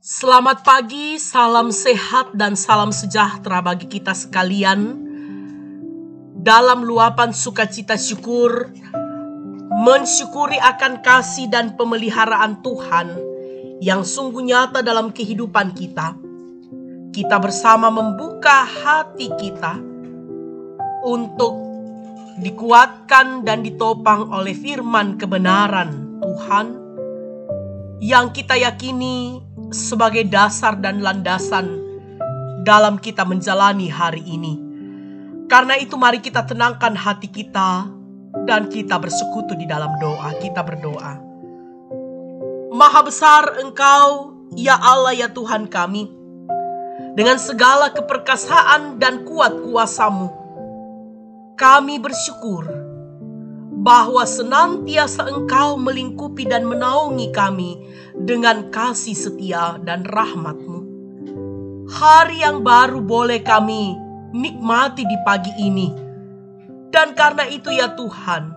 Selamat pagi, salam sehat dan salam sejahtera bagi kita sekalian. Dalam luapan sukacita syukur, mensyukuri akan kasih dan pemeliharaan Tuhan yang sungguh nyata dalam kehidupan kita. Kita bersama membuka hati kita untuk dikuatkan dan ditopang oleh firman kebenaran Tuhan yang kita yakini sebagai dasar dan landasan dalam kita menjalani hari ini. Karena itu mari kita tenangkan hati kita dan kita bersekutu di dalam doa. Kita berdoa. Maha besar Engkau, ya Allah ya Tuhan kami. Dengan segala keperkasaan dan kuat kuasa-Mu, kami bersyukur bahwa senantiasa Engkau melingkupi dan menaungi kami dengan kasih setia dan rahmat-Mu. Hari yang baru boleh kami nikmati di pagi ini. Dan karena itu ya Tuhan,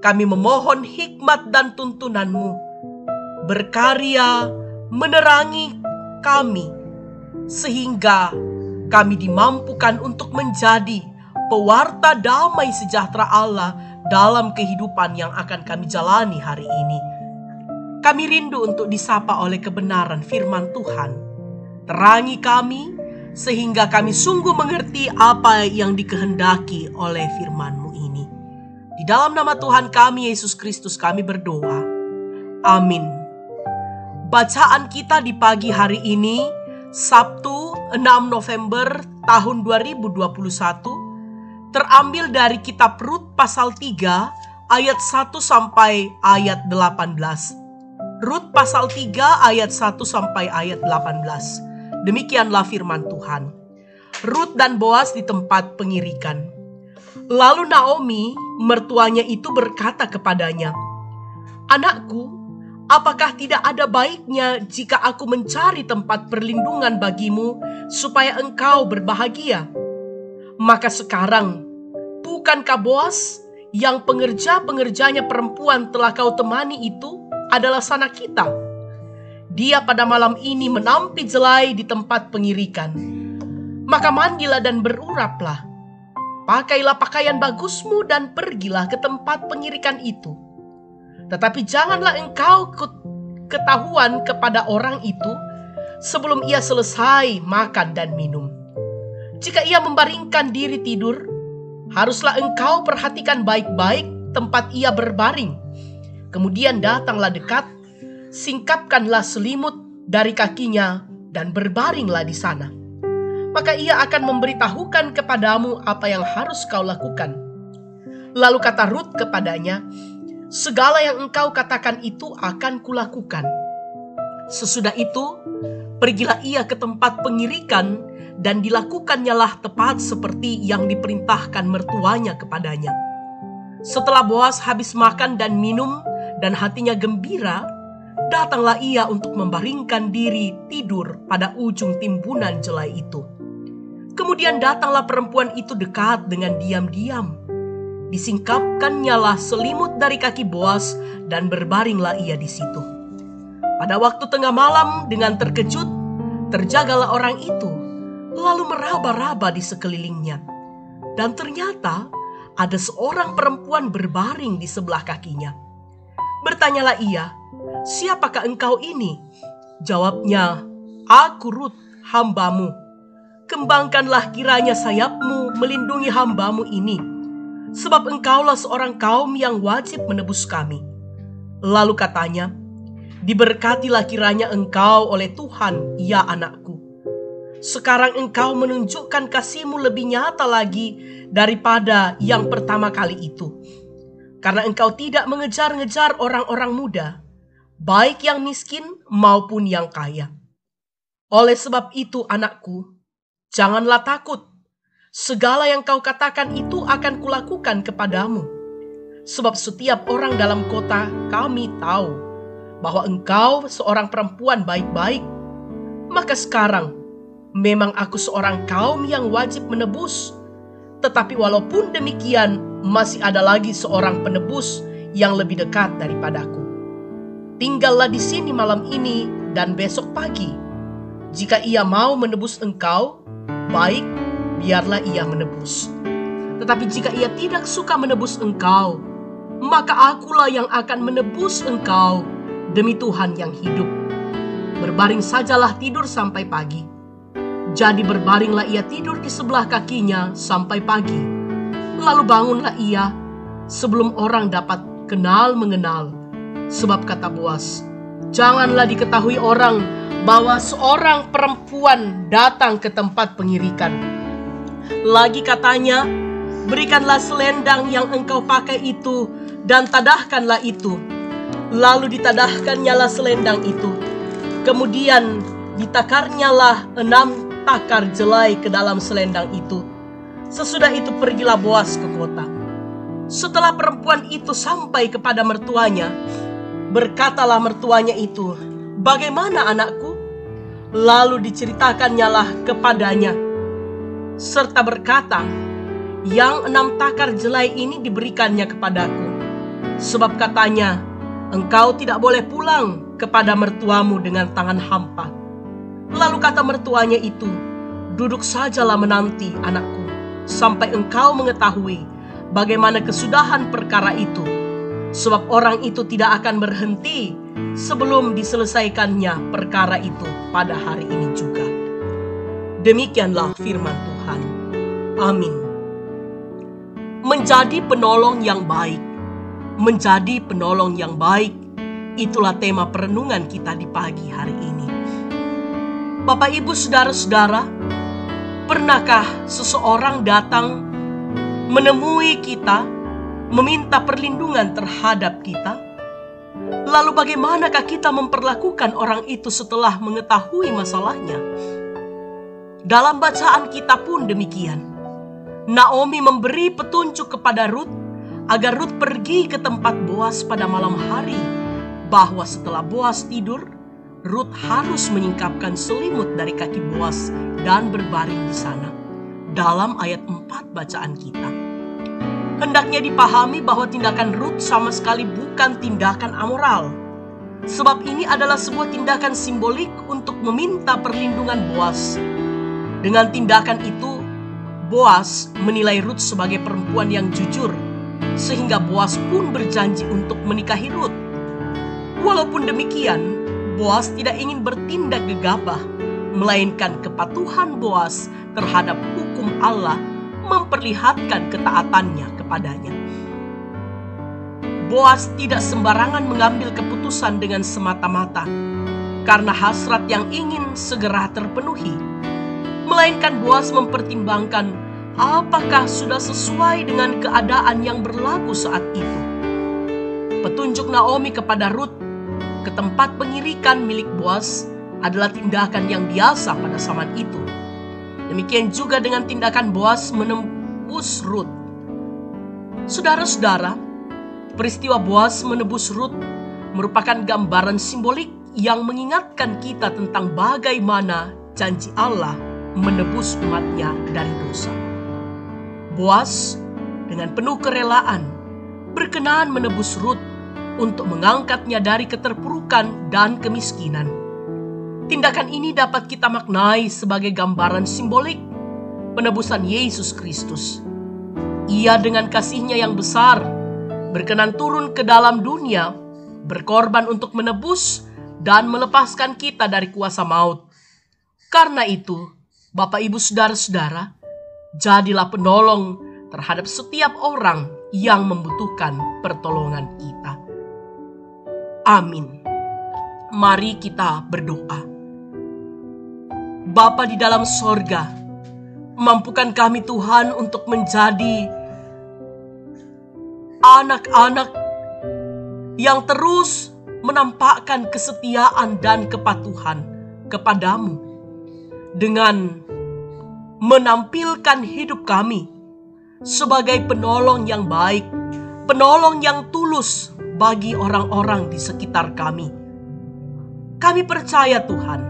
kami memohon hikmat dan tuntunan-Mu. Berkarya menerangi kami, sehingga kami dimampukan untuk menjadi pewarta damai sejahtera Allah dalam kehidupan yang akan kami jalani hari ini. Kami rindu untuk disapa oleh kebenaran firman Tuhan. Terangi kami, sehingga kami sungguh mengerti apa yang dikehendaki oleh firman-Mu ini. Di dalam nama Tuhan kami, Yesus Kristus, kami berdoa. Amin. Bacaan kita di pagi hari ini, Sabtu 6 November tahun 2021, terambil dari kitab Rut pasal 3 ayat 1 sampai ayat 18. Rut pasal 3 ayat 1 sampai ayat 18. Demikianlah firman Tuhan. Rut dan Boas di tempat pengirikan. Lalu Naomi, mertuanya itu berkata kepadanya, "Anakku, apakah tidak ada baiknya jika aku mencari tempat perlindungan bagimu supaya engkau berbahagia? Maka sekarang, bukankah Boas yang pengerja-pengerjanya perempuan telah kau temani itu adalah sanak kita? Dia pada malam ini menampi jelai di tempat pengirikan. Maka mandilah dan beruraplah. Pakailah pakaian bagusmu dan pergilah ke tempat pengirikan itu. Tetapi janganlah engkau ketahuan kepada orang itu sebelum ia selesai makan dan minum. Jika ia membaringkan diri tidur, haruslah engkau perhatikan baik-baik tempat ia berbaring. Kemudian datanglah dekat, singkapkanlah selimut dari kakinya dan berbaringlah di sana. Maka ia akan memberitahukan kepadamu apa yang harus kau lakukan." Lalu kata Rut kepadanya, "Segala yang engkau katakan itu akan kulakukan." Sesudah itu, pergilah ia ke tempat pengirikan dan dilakukannya tepat seperti yang diperintahkan mertuanya kepadanya. Setelah Boas habis makan dan minum dan hatinya gembira, datanglah ia untuk membaringkan diri tidur pada ujung timbunan jelai itu. Kemudian datanglah perempuan itu dekat dengan diam-diam. Disingkapkannyalah selimut dari kaki Boas dan berbaringlah ia di situ. Pada waktu tengah malam dengan terkejut, terjagalah orang itu, lalu meraba-raba di sekelilingnya. Dan ternyata ada seorang perempuan berbaring di sebelah kakinya. Bertanyalah ia, "Siapakah engkau ini?" Jawabnya, "Aku Rut, hambamu. Kembangkanlah kiranya sayapmu melindungi hambamu ini, sebab engkaulah seorang kaum yang wajib menebus kami." Lalu katanya, "Diberkatilah kiranya engkau oleh Tuhan, ya anakku. Sekarang engkau menunjukkan kasih-Mu lebih nyata lagi daripada yang pertama kali itu. Karena engkau tidak mengejar-ngejar orang-orang muda, baik yang miskin maupun yang kaya. Oleh sebab itu anakku, janganlah takut. Segala yang kau katakan itu akan kulakukan kepadamu. Sebab setiap orang dalam kota kami tahu bahwa engkau seorang perempuan baik-baik. Maka sekarang, memang aku seorang kaum yang wajib menebus. Tetapi walaupun demikian, masih ada lagi seorang penebus yang lebih dekat daripadaku. Tinggallah di sini malam ini dan besok pagi. Jika ia mau menebus engkau, baik, biarlah ia menebus. Tetapi jika ia tidak suka menebus engkau, maka akulah yang akan menebus engkau demi Tuhan yang hidup. Berbaring sajalah tidur sampai pagi. Jadi berbaringlah ia tidur di sebelah kakinya sampai pagi. Lalu bangunlah ia sebelum orang dapat kenal mengenal. Sebab kata Boas, janganlah diketahui orang bahwa seorang perempuan datang ke tempat pengirikan. Lagi katanya, berikanlah selendang yang engkau pakai itu dan tadahkanlah itu. Lalu ditadahkannyalah selendang itu. Kemudian ditakarnyalah 6 takar jelai ke dalam selendang itu. Sesudah itu pergilah Boas ke kota. Setelah perempuan itu sampai kepada mertuanya, berkatalah mertuanya itu, bagaimana anakku? Lalu diceritakannya kepadanya, serta berkata, yang 6 takar jelai ini diberikannya kepadaku. Sebab katanya, engkau tidak boleh pulang kepada mertuamu dengan tangan hampa. Lalu kata mertuanya itu, duduk sajalah menanti anakku, sampai engkau mengetahui bagaimana kesudahan perkara itu. Sebab orang itu tidak akan berhenti sebelum diselesaikannya perkara itu pada hari ini juga. Demikianlah firman Tuhan. Amin. Menjadi penolong yang baik. Menjadi penolong yang baik. Itulah tema perenungan kita di pagi hari ini. Bapak, Ibu, saudara-saudara, pernahkah seseorang datang menemui kita, meminta perlindungan terhadap kita? Lalu bagaimanakah kita memperlakukan orang itu setelah mengetahui masalahnya? Dalam bacaan kita pun demikian. Naomi memberi petunjuk kepada Rut agar Rut pergi ke tempat Boas pada malam hari, bahwa setelah Boas tidur, Rut harus menyingkapkan selimut dari kaki Boas dan berbaring di sana. Dalam ayat 4 bacaan kita, hendaknya dipahami bahwa tindakan Rut sama sekali bukan tindakan amoral. Sebab ini adalah sebuah tindakan simbolik untuk meminta perlindungan Boas. Dengan tindakan itu, Boas menilai Rut sebagai perempuan yang jujur, sehingga Boas pun berjanji untuk menikahi Rut. Walaupun demikian, Boas tidak ingin bertindak gegabah, melainkan kepatuhan Boas terhadap hukum Allah memperlihatkan ketaatannya kepadanya. Boas tidak sembarangan mengambil keputusan dengan semata-mata karena hasrat yang ingin segera terpenuhi, melainkan Boas mempertimbangkan apakah sudah sesuai dengan keadaan yang berlaku saat itu. Petunjuk Naomi kepada Rut ke tempat pengirikan milik Boas adalah tindakan yang biasa pada zaman itu. Demikian juga dengan tindakan Boas menebus Rut. Saudara-saudara, peristiwa Boas menebus Rut merupakan gambaran simbolik yang mengingatkan kita tentang bagaimana janji Allah menebus umatnya dari dosa. Boas dengan penuh kerelaan berkenan menebus Rut untuk mengangkatnya dari keterpurukan dan kemiskinan. Tindakan ini dapat kita maknai sebagai gambaran simbolik penebusan Yesus Kristus. Ia dengan kasih-Nya yang besar berkenan turun ke dalam dunia, berkorban untuk menebus dan melepaskan kita dari kuasa maut. Karena itu, Bapak, Ibu, saudara-saudara, jadilah penolong terhadap setiap orang yang membutuhkan pertolongan kita. Amin. Mari kita berdoa. Bapa di dalam sorga, mampukan kami Tuhan untuk menjadi anak-anak yang terus menampakkan kesetiaan dan kepatuhan kepadamu dengan menampilkan hidup kami sebagai penolong yang baik, penolong yang tulus bagi orang-orang di sekitar kami. Kami percaya Tuhan,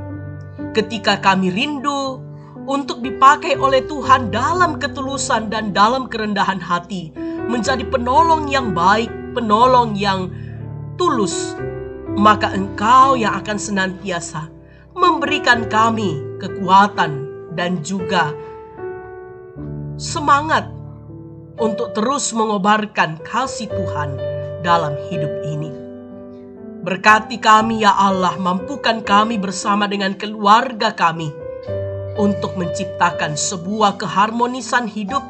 ketika kami rindu untuk dipakai oleh Tuhan dalam ketulusan dan dalam kerendahan hati, menjadi penolong yang baik, penolong yang tulus, maka Engkau yang akan senantiasa memberikan kami kekuatan dan juga semangat untuk terus mengobarkan kasih Tuhan dalam hidup ini. Berkati kami ya Allah, mampukan kami bersama dengan keluarga kami untuk menciptakan sebuah keharmonisan hidup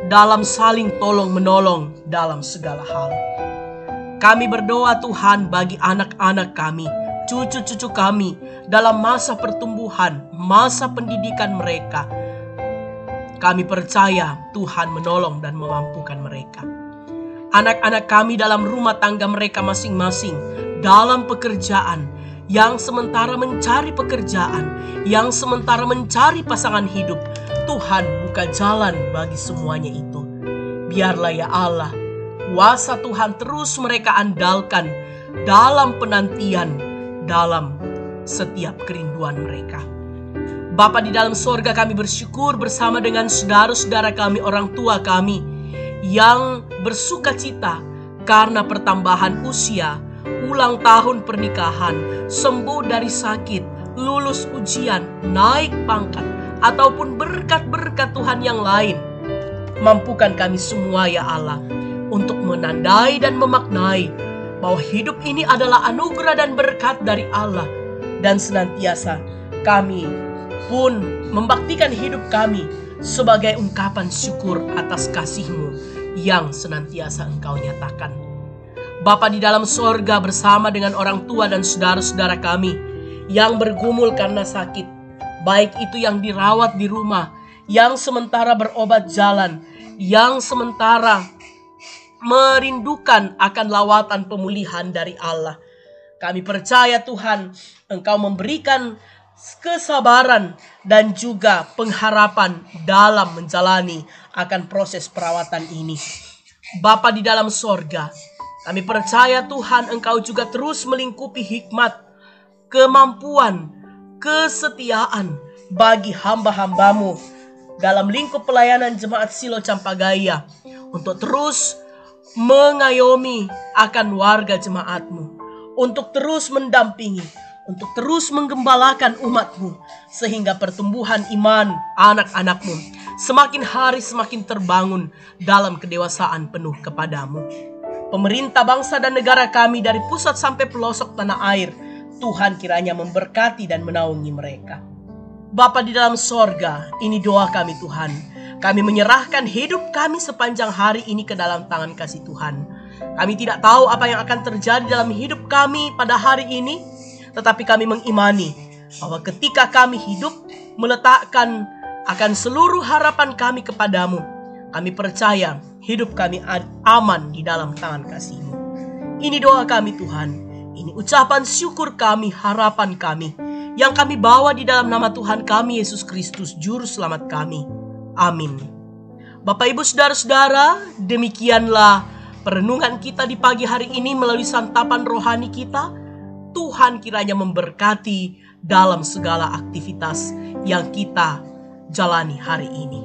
dalam saling tolong-menolong dalam segala hal. Kami berdoa Tuhan bagi anak-anak kami, cucu-cucu kami dalam masa pertumbuhan, masa pendidikan mereka. Kami percaya Tuhan menolong dan memampukan mereka. Anak-anak kami dalam rumah tangga mereka masing-masing, dalam pekerjaan, yang sementara mencari pekerjaan, yang sementara mencari pasangan hidup. Tuhan buka jalan bagi semuanya itu. Biarlah ya Allah, kuasa Tuhan terus mereka andalkan dalam penantian, dalam setiap kerinduan mereka. Bapa di dalam sorga, kami bersyukur bersama dengan saudara-saudara kami, orang tua kami yang bersuka cita karena pertambahan usia, ulang tahun pernikahan, sembuh dari sakit, lulus ujian, naik pangkat, ataupun berkat-berkat Tuhan yang lain. Mampukan kami semua ya Allah untuk menandai dan memaknai bahwa hidup ini adalah anugerah dan berkat dari Allah, dan senantiasa kami pun membaktikan hidup kami sebagai ungkapan syukur atas kasih-Mu yang senantiasa Engkau nyatakan. Bapa di dalam sorga, bersama dengan orang tua dan saudara-saudara kami yang bergumul karena sakit, baik itu yang dirawat di rumah, yang sementara berobat jalan, yang sementara merindukan akan lawatan pemulihan dari Allah. Kami percaya Tuhan, Engkau memberikan kesabaran dan juga pengharapan dalam menjalani akan proses perawatan ini. Bapa di dalam sorga, kami percaya Tuhan, Engkau juga terus melingkupi hikmat, kemampuan, kesetiaan bagi hamba-hamba-Mu dalam lingkup pelayanan Jemaat Silo Campagaya untuk terus mengayomi akan warga jemaat-Mu, untuk terus mendampingi, untuk terus menggembalakan umat-Mu, sehingga pertumbuhan iman anak-anak-Mu semakin hari semakin terbangun dalam kedewasaan penuh kepadamu. Pemerintah bangsa dan negara kami dari pusat sampai pelosok tanah air, Tuhan kiranya memberkati dan menaungi mereka. Bapa di dalam sorga, ini doa kami Tuhan. Kami menyerahkan hidup kami sepanjang hari ini ke dalam tangan kasih Tuhan. Kami tidak tahu apa yang akan terjadi dalam hidup kami pada hari ini, tetapi kami mengimani bahwa ketika kami hidup meletakkan akan seluruh harapan kami kepadamu, kami percaya hidup kami aman di dalam tangan kasih-Mu. Ini doa kami Tuhan, ini ucapan syukur kami, harapan kami, yang kami bawa di dalam nama Tuhan kami Yesus Kristus, Juru Selamat kami. Amin. Bapak Ibu Saudara-saudara, demikianlah perenungan kita di pagi hari ini melalui santapan rohani kita. Tuhan kiranya memberkati dalam segala aktivitas yang kita jalani hari ini.